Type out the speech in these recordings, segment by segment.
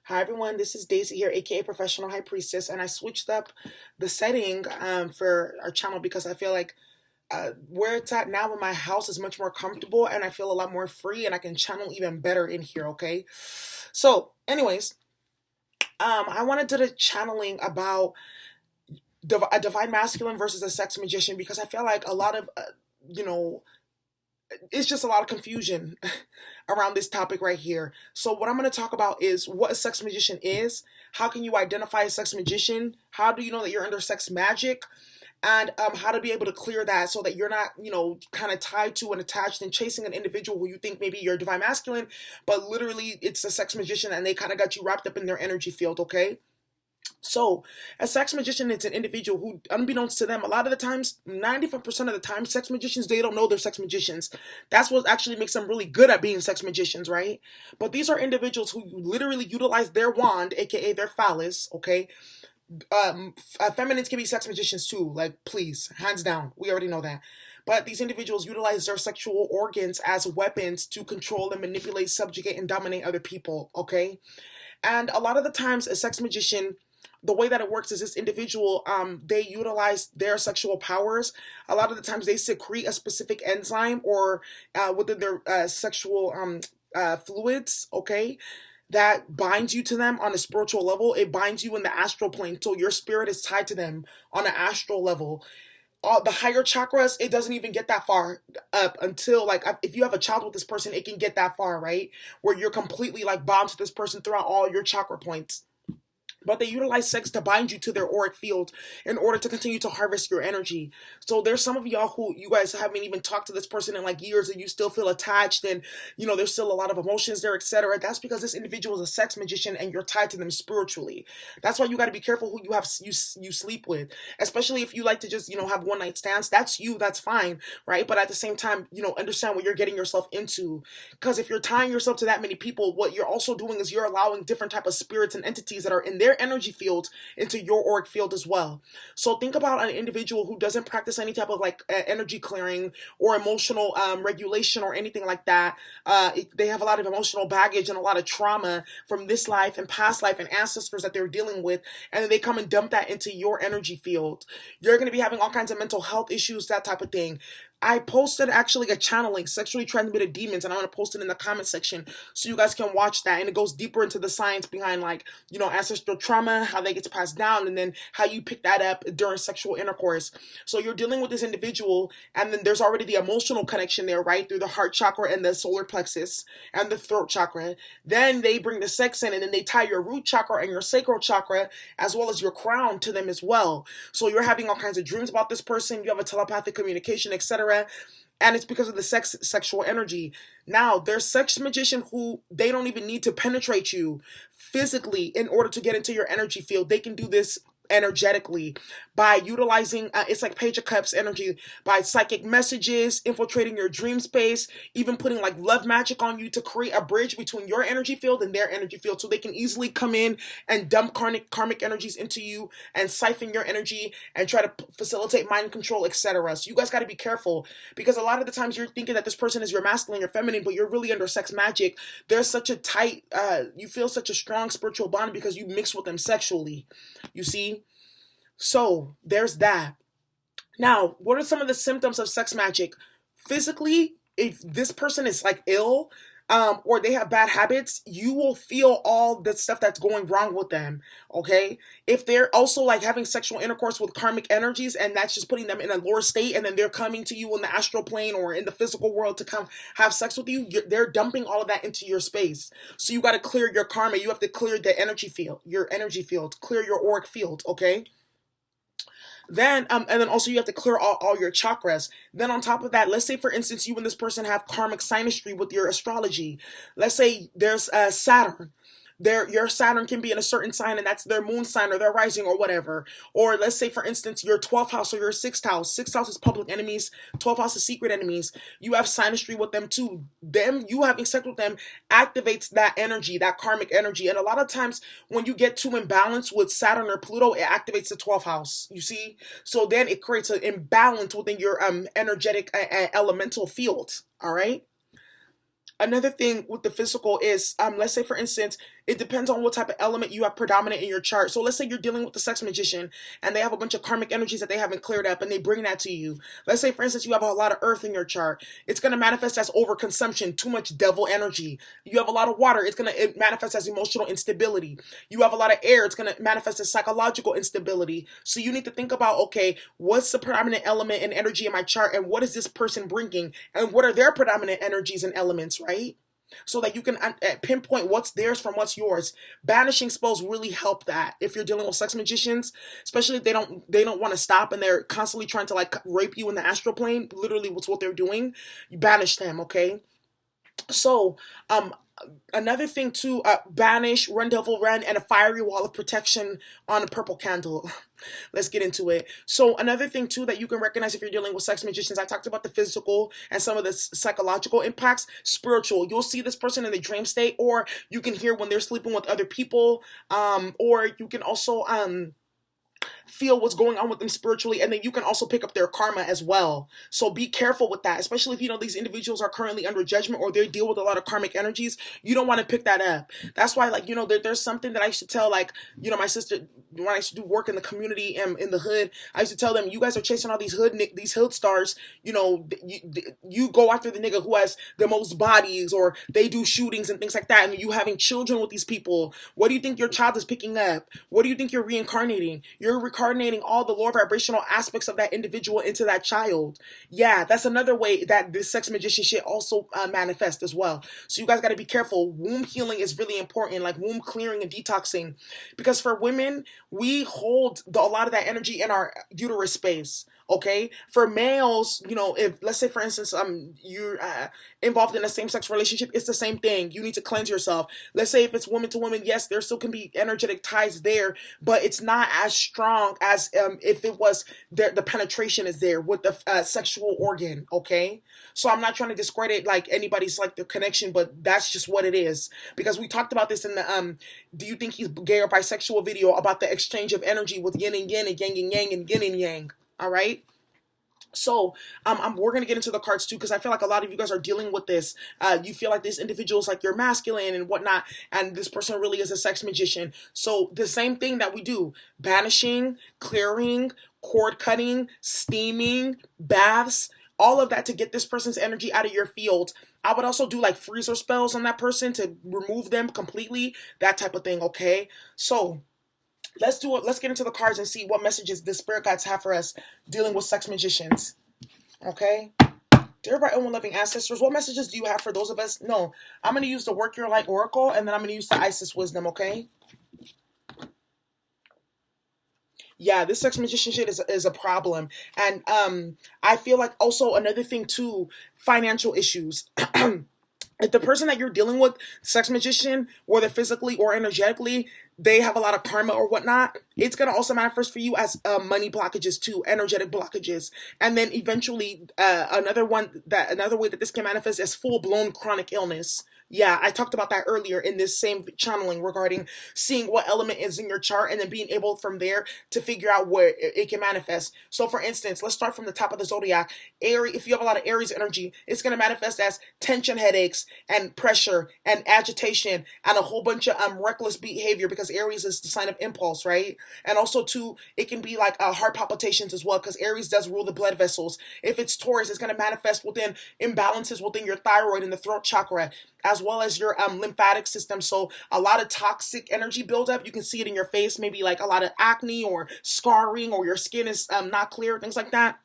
Hi everyone, this is Daisy here, aka Professional High Priestess, and I switched up the setting for our channel because I feel like where it's at now in my house is much more comfortable and I feel a lot more free and I can channel even better in here, okay? So, anyways, I wanted to do the channeling about a divine masculine versus a sex magician because I feel like a lot of, you know, it's just a lot of confusion around this topic right here. So what I'm going to talk about is what a sex magician is, how can you identify a sex magician, how do you know that you're under sex magic, and how to be able to clear that so that you're not, kind of tied to and attached and chasing an individual who you think maybe you're divine masculine, but literally it's a sex magician and they kind of got you wrapped up in their energy field, okay? So, a sex magician is an individual who, unbeknownst to them, a lot of the times, 95% of the time, sex magicians, they don't know they're sex magicians. That's what actually makes them really good at being sex magicians, right? But these are individuals who literally utilize their wand, aka their phallus, okay? Feminines can be sex magicians too, like, please, hands down. We already know that. But these individuals utilize their sexual organs as weapons to control and manipulate, subjugate, and dominate other people, okay? And a lot of the times, a sex magician, the way that it works is this individual, they utilize their sexual powers. A lot of the times they secrete a specific enzyme or within their sexual fluids, okay, that binds you to them on a spiritual level. It binds you in the astral plane, so your spirit is tied to them on an astral level. The higher chakras, it doesn't even get that far up until, like, if you have a child with this person, it can get that far, right? Where you're completely like bound to this person throughout all your chakra points. But they utilize sex to bind you to their auric field in order to continue to harvest your energy. So there's some of y'all who you guys haven't even talked to this person in like years and you still feel attached and there's still a lot of emotions there, etc. That's because this individual is a sex magician and you're tied to them spiritually. That's why you got to be careful who you sleep with, especially if you like to just have one night stands. That's you, that's fine, right? But at the same time, understand what you're getting yourself into, because if you're tying yourself to that many people, what you're also doing is you're allowing different type of spirits and entities that are in their energy field into your auric field as well. So think about an individual who doesn't practice any type of like energy clearing or emotional regulation or anything like that. They have a lot of emotional baggage and a lot of trauma from this life and past life and ancestors that they're dealing with, and then they come and dump that into your energy field. You're going to be having all kinds of mental health issues, that type of thing. I posted actually a channeling sexually transmitted demons, and I'm going to post it in the comment section so you guys can watch that. And it goes deeper into the science behind, like, ancestral trauma, how that gets passed down, and then how you pick that up during sexual intercourse. So you're dealing with this individual, and then there's already the emotional connection there, right? Through the heart chakra and the solar plexus and the throat chakra. Then they bring the sex in, and then they tie your root chakra and your sacral chakra as well as your crown to them as well. So you're having all kinds of dreams about this person. You have a telepathic communication, etc. And it's because of the sexual energy. Now, there's sex magician who they don't even need to penetrate you physically in order to get into your energy field. They can do this energetically by utilizing it's like Page of Cups energy, by psychic messages, infiltrating your dream space, even putting like love magic on you to create a bridge between your energy field and their energy field, so they can easily come in and dump karmic energies into you and siphon your energy and try to facilitate mind control, etc. So you guys got to be careful, because a lot of the times you're thinking that this person is your masculine, your feminine, but you're really under sex magic. There's such a tight you feel such a strong spiritual bond because you mix with them sexually, you see. So there's that. Now, what are some of the symptoms of sex magic? Physically, if this person is like ill, or they have bad habits, you will feel all the stuff that's going wrong with them, okay? If they're also like having sexual intercourse with karmic energies, and that's just putting them in a lower state, and then they're coming to you in the astral plane or in the physical world to come have sex with you, they're dumping all of that into your space. So you got to clear your karma. You have to clear the energy field, your energy field, clear your auric field, okay? Then, and then also you have to clear all your chakras. Then on top of that, let's say for instance, you and this person have karmic synastry with your astrology. Let's say there's Saturn. Your Saturn can be in a certain sign, and that's their moon sign or their rising or whatever. Or let's say, for instance, your 12th house or your 6th house. 6th house is public enemies. 12th house is secret enemies. You have synastry with them too. You having sex with them activates that energy, that karmic energy. And a lot of times when you get too imbalanced with Saturn or Pluto, it activates the 12th house, you see? So then it creates an imbalance within your energetic elemental field, all right? Another thing with the physical is, let's say for instance, It depends on what type of element you have predominant in your chart. So let's say you're dealing with the sex magician and they have a bunch of karmic energies that they haven't cleared up and they bring that to you. Let's say, for instance, you have a lot of earth in your chart. It's going to manifest as overconsumption, too much devil energy. You have a lot of water. It's going to manifest as emotional instability. You have a lot of air. It's going to manifest as psychological instability. So you need to think about, okay, what's the predominant element and energy in my chart and what is this person bringing and what are their predominant energies and elements, right? So that you can pinpoint what's theirs from what's yours. Banishing spells really help that if you're dealing with sex magicians, especially if they don't want to stop and they're constantly trying to like rape you in the astral plane. Literally, what's what they're doing. You banish them, okay? So, another thing to banish, run devil run, and a fiery wall of protection on a purple candle. Let's get into it. So another thing too that you can recognize if you're dealing with sex magicians, I talked about the physical and some of the psychological impacts. Spiritual, you'll see this person in the dream state, or you can hear when they're sleeping with other people, or you can also feel what's going on with them spiritually, and then you can also pick up their karma as well. So be careful with that, especially if you know these individuals are currently under judgment or they deal with a lot of karmic energies. You don't want to pick that up. That's why, like, there's something that I used to tell, like, my sister, when I used to do work in the community and in the hood, I used to tell them, you guys are chasing all these hood stars. You go after the nigga who has the most bodies, or they do shootings and things like that, and you having children with these people. What do you think your child is picking up? What do you think you're reincarnating? You're reincarnating all the lower vibrational aspects of that individual into that child. Yeah, that's another way that this sex magician shit also manifests as well. So you guys got to be careful. Womb healing is really important, like womb clearing and detoxing, because for women, we hold a lot of that energy in our uterus space. Okay, for males, if let's say for instance, you're involved in a same-sex relationship, it's the same thing. You need to cleanse yourself. Let's say if it's woman to woman, yes, there still can be energetic ties there, but it's not as strong as if it was the penetration is there with the sexual organ. Okay, so I'm not trying to discredit like anybody's like their connection, but that's just what it is, because we talked about this in the do you think he's gay or bisexual video about the exchange of energy with yin and yin and yang and yang and yin and yang. All right. So we're gonna get into the cards too, because I feel like a lot of you guys are dealing with this. You feel like this individual is like you're masculine and whatnot, and this person really is a sex magician. So the same thing that we do: banishing, clearing, cord cutting, steaming, baths, all of that to get this person's energy out of your field. I would also do like freezer spells on that person to remove them completely, that type of thing. Okay, so let's do it. Let's get into the cards and see what messages the spirit guides have for us dealing with sex magicians. Okay. Dear bright and loving ancestors, what messages do you have for those of us? No, I'm going to use the Work Your Light Oracle, and then I'm going to use the Isis Wisdom, okay? Yeah, this sex magician shit is a problem. And I feel like also another thing too, financial issues. If the person that you're dealing with, sex magician, whether physically or energetically, they have a lot of karma or whatnot, it's going to also manifest for you as money blockages too, energetic blockages. And then eventually another way that this can manifest is full-blown chronic illness. Yeah, I talked about that earlier in this same channeling regarding seeing what element is in your chart and then being able from there to figure out where it can manifest. So for instance, let's start from the top of the zodiac. Aries, if you have a lot of Aries energy, it's going to manifest as tension headaches and pressure and agitation and a whole bunch of reckless behavior, because Aries is the sign of impulse, right? And also too, it can be like heart palpitations as well, because Aries does rule the blood vessels. If it's Taurus, it's going to manifest within imbalances within your thyroid and the throat chakra, as well as your lymphatic system. So a lot of toxic energy buildup. You can see it in your face, maybe like a lot of acne or scarring, or your skin is not clear, things like that.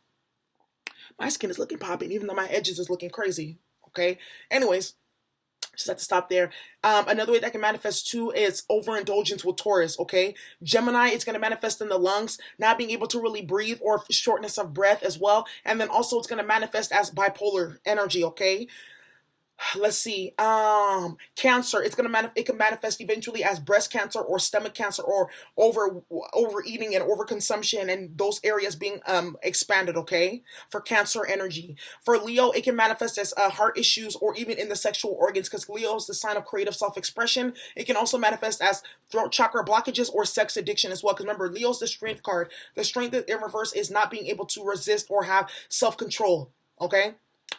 My skin is looking popping, even though my edges is looking crazy. Okay. Anyways, just have to stop there. Another way that can manifest too is overindulgence with Taurus, okay? Gemini, it's going to manifest in the lungs, not being able to really breathe, or shortness of breath as well. And then also it's going to manifest as bipolar energy, okay? Let's see. Cancer. It can manifest eventually as breast cancer or stomach cancer, or overeating and overconsumption, and those areas being expanded. Okay, for Cancer energy. For Leo, it can manifest as heart issues or even in the sexual organs, because Leo is the sign of creative self-expression. It can also manifest as throat chakra blockages or sex addiction as well. Because remember, Leo's the strength card. The strength in reverse is not being able to resist or have self-control. Okay.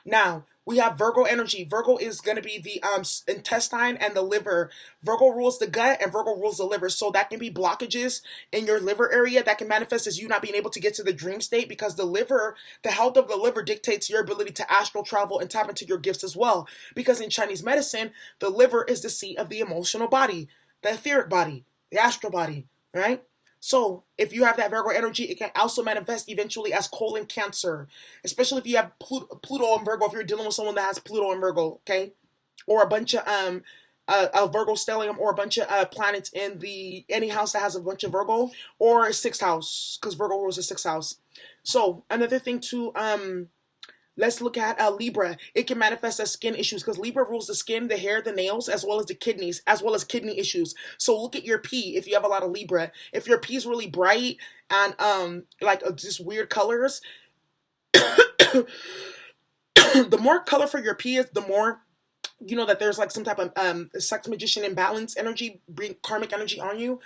Now, We have Virgo energy. Virgo is going to be the intestine and the liver. Virgo rules the gut and Virgo rules the liver. So that can be blockages in your liver area that can manifest as you not being able to get to the dream state, because the liver, the health of the liver dictates your ability to astral travel and tap into your gifts as well. Because in Chinese medicine, the liver is the seat of the emotional body, the etheric body, the astral body, right? So, if you have that Virgo energy, it can also manifest eventually as colon cancer, especially if you have Pluto and Virgo. If you're dealing with someone that has Pluto and Virgo, okay, or a bunch of a Virgo stellium, or a bunch of planets in the any house that has a bunch of Virgo, or sixth house, because Virgo rules the sixth house. So another thing to let's look at Libra. It can manifest as skin issues because Libra rules the skin, the hair, the nails, as well as the kidneys, as well as kidney issues. So look at your pee if you have a lot of Libra. If your pee is really bright and like just weird colors, the more colorful your pee is, the more you know that there's like some type of sex magician imbalance energy, bring karmic energy on you.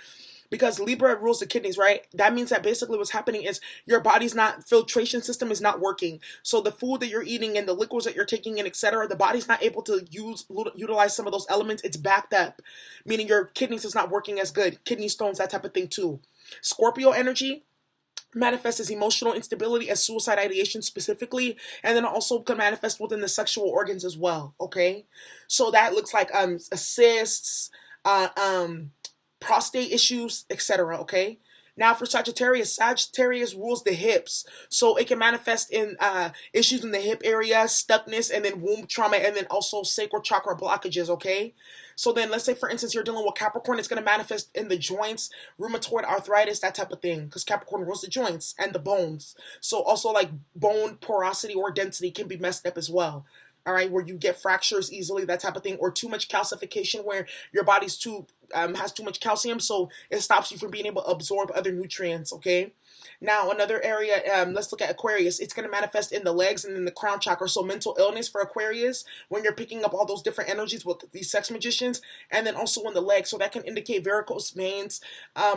Because Libra rules the kidneys, right? That means that basically what's happening is your body's not filtration system is not working. So the food that you're eating and the liquids that you're taking in, etc., the body's not able to utilize some of those elements. It's backed up, meaning your kidneys is not working as good. Kidney stones, that type of thing too. Scorpio energy manifests as emotional instability, as suicide ideation specifically, and then also can manifest within the sexual organs as well. Okay, so that looks like cysts, prostate issues, etc. Okay. Now for Sagittarius, Sagittarius rules the hips, so it can manifest in issues in the hip area, stuckness, and then womb trauma, and then also sacral chakra blockages. Okay, so then let's say for instance you're dealing with Capricorn, it's going to manifest in the joints, rheumatoid arthritis, that type of thing, because Capricorn rules the joints and the bones. So also like bone porosity or density can be messed up as well. All right, where you get fractures easily, that type of thing, or too much calcification, where your body's too has too much calcium, so it stops you from being able to absorb other nutrients. Okay. Now another area, let's look at Aquarius. It's going to manifest in the legs and in the crown chakra. So mental illness for Aquarius when you're picking up all those different energies with these sex magicians, and then also in the legs. So that can indicate varicose veins,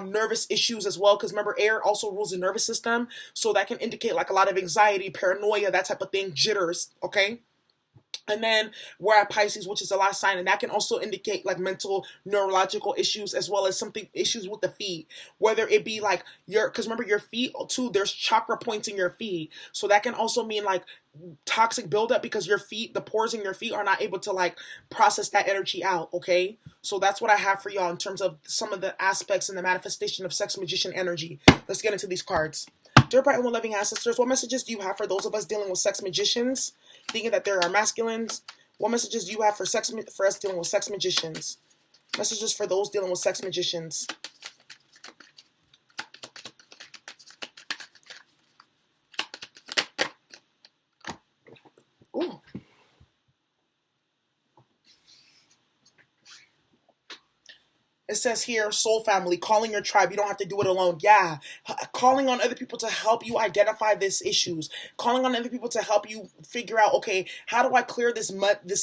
nervous issues as well. Because remember, air also rules the nervous system, so that can indicate like a lot of anxiety, paranoia, that type of thing, jitters. Okay. And then we're at Pisces, which is a last sign, and that can also indicate like mental neurological issues, as well as something issues with the feet, whether it be like because remember your feet too, there's chakra points in your feet, so that can also mean like toxic buildup, because your feet, the pores in your feet are not able to like process that energy out. Okay, so that's what I have for y'all in terms of some of the aspects and the manifestation of sex magician energy. Let's get into these cards. Dear bright and loving ancestors, what messages do you have for those of us dealing with sex magicians, thinking that there are masculines? What messages do you have for us dealing with sex magicians? Messages for those dealing with sex magicians. Ooh. It says here, soul family, calling your tribe. You don't have to do it alone. Yeah. Calling on other people to help you identify these issues. Calling on other people to help you figure out, okay, how do I clear this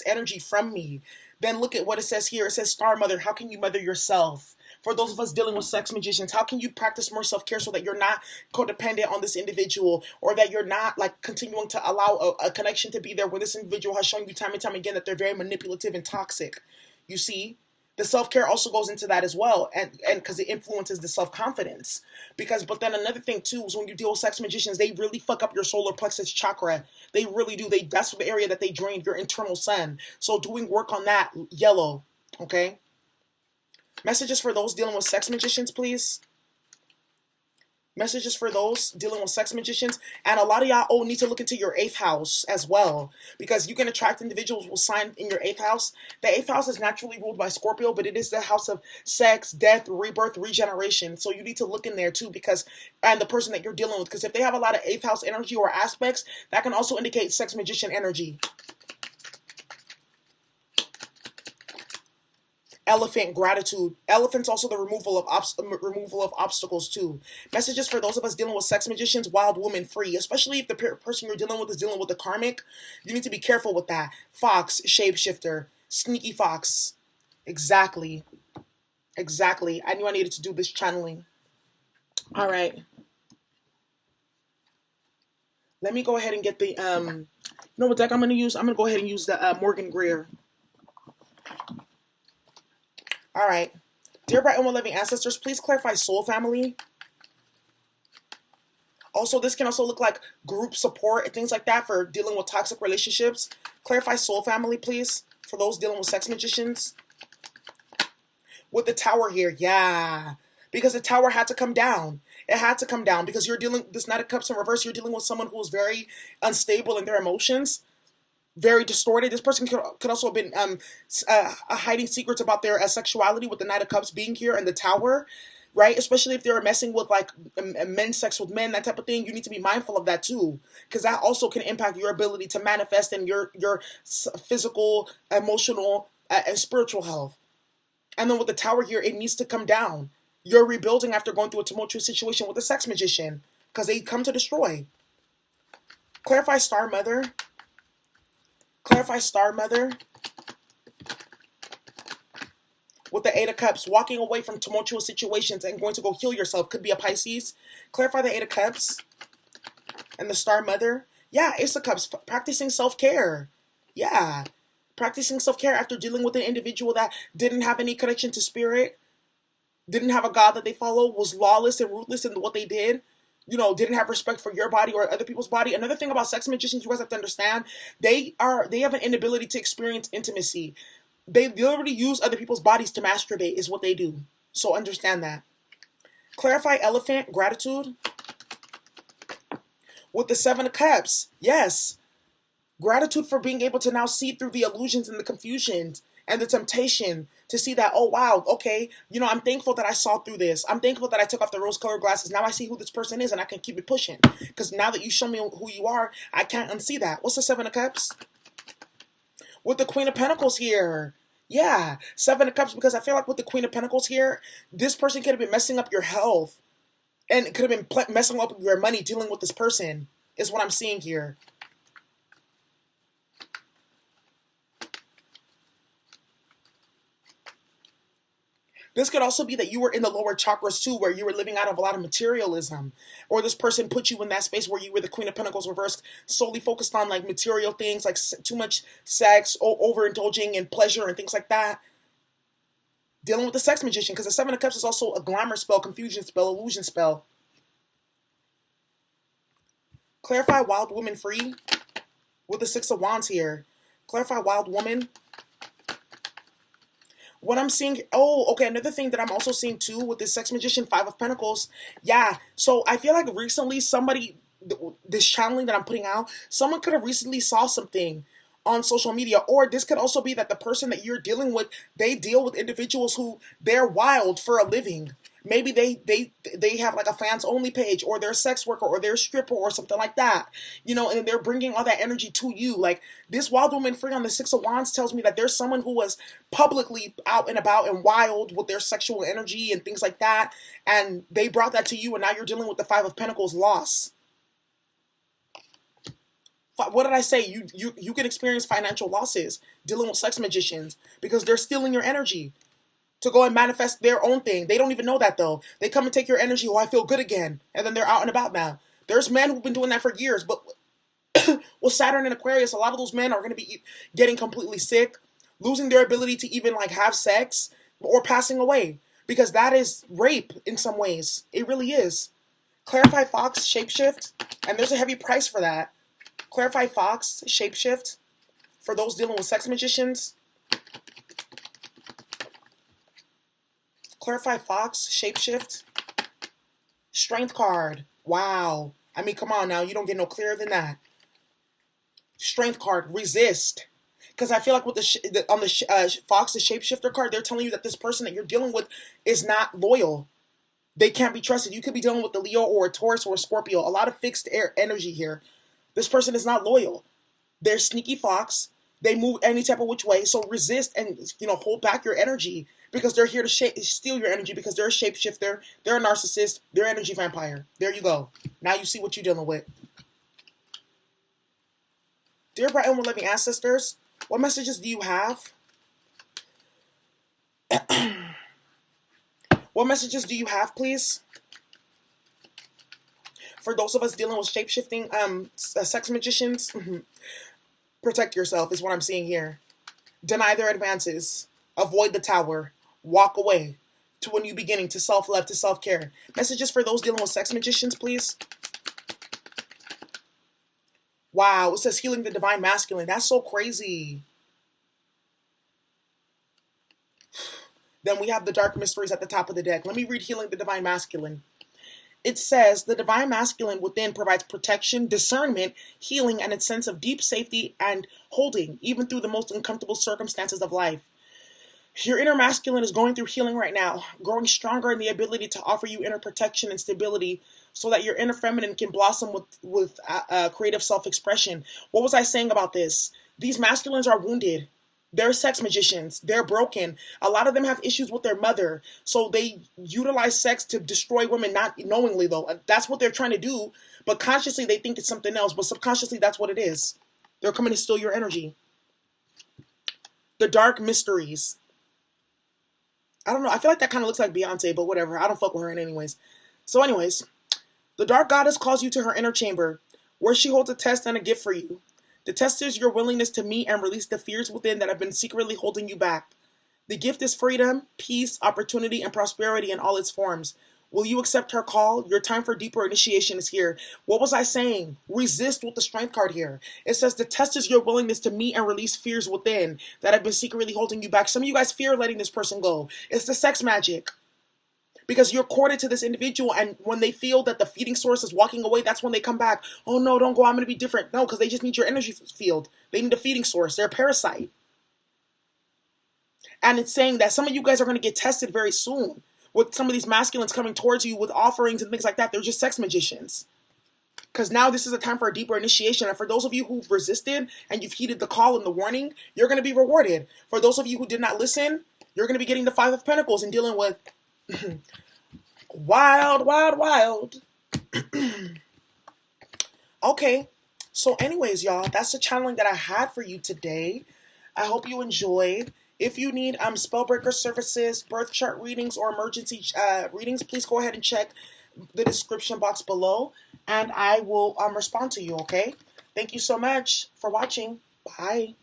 energy from me? Then look at what it says here. It says, star mother, how can you mother yourself? For those of us dealing with sex magicians, how can you practice more self-care so that you're not codependent on this individual, or that you're not like continuing to allow a connection to be there when this individual has shown you time and time again that they're very manipulative and toxic? You see? The self-care also goes into that as well, and because it influences the self-confidence. But then another thing too is when you deal with sex magicians, they really fuck up your solar plexus chakra. They really do. That's the area that they drain your internal sun. So doing work on that, yellow. Okay. Messages for those dealing with sex magicians, please. Messages for those dealing with sex magicians. And a lot of y'all need to look into your 8th house as well, because you can attract individuals with sign in your 8th house. The 8th house is naturally ruled by Scorpio, but it is the house of sex, death, rebirth, regeneration. So you need to look in there too, and the person that you're dealing with, because if they have a lot of 8th house energy or aspects, that can also indicate sex magician energy. Elephant, gratitude. Elephant's also the removal of obstacles too. Messages for those of us dealing with sex magicians, wild woman, free. Especially if the person you're dealing with is dealing with the karmic, you need to be careful with that. Fox, shapeshifter, sneaky fox. Exactly. I knew I needed to do this channeling. All right. Let me go ahead and get the know what deck I'm going to use? I'm going to go ahead and use the Morgan Greer. All right. Dear bright and well-living ancestors, please clarify soul family. Also, this can also look like group support and things like that for dealing with toxic relationships. Clarify soul family, please, for those dealing with sex magicians. With the tower here, yeah. Because the tower had to come down. It had to come down because you're dealing, this Knight of Cups in reverse, you're dealing with someone who is very unstable in their emotions, very distorted. This person could also have been hiding secrets about their sexuality with the Knight of Cups being here and the tower, right? Especially if they're messing with like men's sex with men, that type of thing. You need to be mindful of that too, because that also can impact your ability to manifest in your physical, emotional, and spiritual health. And then with the tower here, it needs to come down. You're rebuilding after going through a tumultuous situation with a sex magician because they come to destroy. Clarify Star Mother. Clarify Star Mother. With the Eight of Cups, walking away from tumultuous situations and going to go heal yourself. Could be a Pisces. Clarify the Eight of Cups. And the Star Mother. Yeah, Ace of Cups. Practicing self-care. Yeah. Practicing self-care after dealing with an individual that didn't have any connection to spirit, didn't have a God that they follow, was lawless and ruthless in what they did, didn't have respect for your body or other people's body. Another thing about sex magicians, you guys have to understand, they have an inability to experience intimacy. They literally use other people's bodies to masturbate is what they do. So understand that. Clarify Elephant, gratitude. With the Seven of Cups, yes. Gratitude for being able to now see through the illusions and the confusions and the temptation to see that, oh, wow, okay, I'm thankful that I saw through this. I'm thankful that I took off the rose-colored glasses. Now I see who this person is and I can keep it pushing. Because now that you show me who you are, I can't unsee that. What's the Seven of Cups? With the Queen of Pentacles here. Yeah, Seven of Cups, because I feel like with the Queen of Pentacles here, this person could have been messing up your health and it could have been messing up your money dealing with this person, is what I'm seeing here. This could also be that you were in the lower chakras too, where you were living out of a lot of materialism. Or this person put you in that space where you were the Queen of Pentacles reversed, solely focused on like material things, like too much sex, overindulging in pleasure and things like that. Dealing with the sex magician, because the Seven of Cups is also a glamour spell, confusion spell, illusion spell. Clarify Wild Woman free with the Six of Wands here. Clarify Wild Woman. What I'm seeing, okay, another thing that I'm also seeing too with this sex magician, Five of Pentacles. Yeah, so I feel like recently somebody, this channeling that I'm putting out, someone could have recently saw something on social media, or this could also be that the person that you're dealing with, they deal with individuals who they're wild for a living. Maybe they have like a fans only page, or they're a sex worker, or they're a stripper, or something like that. And they're bringing all that energy to you. Like this Wild Woman free on the Six of Wands tells me that there's someone who was publicly out and about and wild with their sexual energy and things like that, and they brought that to you, and now you're dealing with the Five of Pentacles loss. What did I say? You can experience financial losses dealing with sex magicians because they're stealing your energy to go and manifest their own thing. They don't even know that though. They come and take your energy, I feel good again. And then they're out and about now. There's men who've been doing that for years, but with Saturn and Aquarius, a lot of those men are going to be getting completely sick, losing their ability to even like have sex, or passing away. Because that is rape in some ways. It really is. Clarify Fox, shapeshift, and there's a heavy price for that. Clarify Fox, shapeshift, for those dealing with sex magicians. Clarify Fox, shapeshift. Strength card. Wow. I mean, come on now. You don't get no clearer than that. Strength card. Resist. Because I feel like with on the Fox, the shapeshifter card, they're telling you that this person that you're dealing with is not loyal. They can't be trusted. You could be dealing with a Leo or a Taurus or a Scorpio. A lot of fixed air energy here. This person is not loyal. They're sneaky fox. They move any type of which way. So resist and hold back your energy, because they're here to steal your energy, because they're a shapeshifter. They're a narcissist. They're an energy vampire. There you go. Now you see what you're dealing with. Dear bright and living ancestors, what messages do you have? What messages do you have, please? For those of us dealing with shape-shifting sex magicians. Protect yourself is what I'm seeing here. Deny their advances. Avoid the tower. Walk away to a new beginning, to self-love, to self-care. Messages for those dealing with sex magicians, please. Wow, it says healing the divine masculine. That's so crazy. Then we have the dark mysteries at the top of the deck. Let me read healing the divine masculine. It says the divine masculine within provides protection, discernment, healing, and a sense of deep safety and holding, even through the most uncomfortable circumstances of life. Your inner masculine is going through healing right now, growing stronger in the ability to offer you inner protection and stability so that your inner feminine can blossom with creative self-expression. What was I saying about this? These masculines are wounded. They're sex magicians. They're broken. A lot of them have issues with their mother. So they utilize sex to destroy women, not knowingly though. That's what they're trying to do. But consciously they think it's something else. But subconsciously that's what it is. They're coming to steal your energy. The dark mysteries. I don't know. I feel like that kind of looks like Beyonce, but whatever. I don't fuck with her anyways. So anyways, the dark goddess calls you to her inner chamber, where she holds a test and a gift for you. The test is your willingness to meet and release the fears within that have been secretly holding you back. The gift is freedom, peace, opportunity, and prosperity in all its forms. Will you accept her call? Your time for deeper initiation is here. What was I saying? Resist with the strength card here. It says the test is your willingness to meet and release fears within that have been secretly holding you back. Some of you guys fear letting this person go. It's the sex magic. Because you're courted to this individual, and when they feel that the feeding source is walking away, that's when they come back. Oh no, don't go, I'm going to be different. No, because they just need your energy field. They need a feeding source. They're a parasite. And it's saying that some of you guys are going to get tested very soon with some of these masculines coming towards you with offerings and things like that. They're just sex magicians. Because now this is a time for a deeper initiation. And for those of you who've resisted and you've heeded the call and the warning, you're going to be rewarded. For those of you who did not listen, you're going to be getting the Five of Pentacles and dealing with wild, wild, wild. Okay. So anyways, y'all, that's the channeling that I had for you today. I hope you enjoyed. If you need spellbreaker services, birth chart readings, or emergency readings, please go ahead and check the description box below, and I will respond to you, okay? Thank you so much for watching. Bye.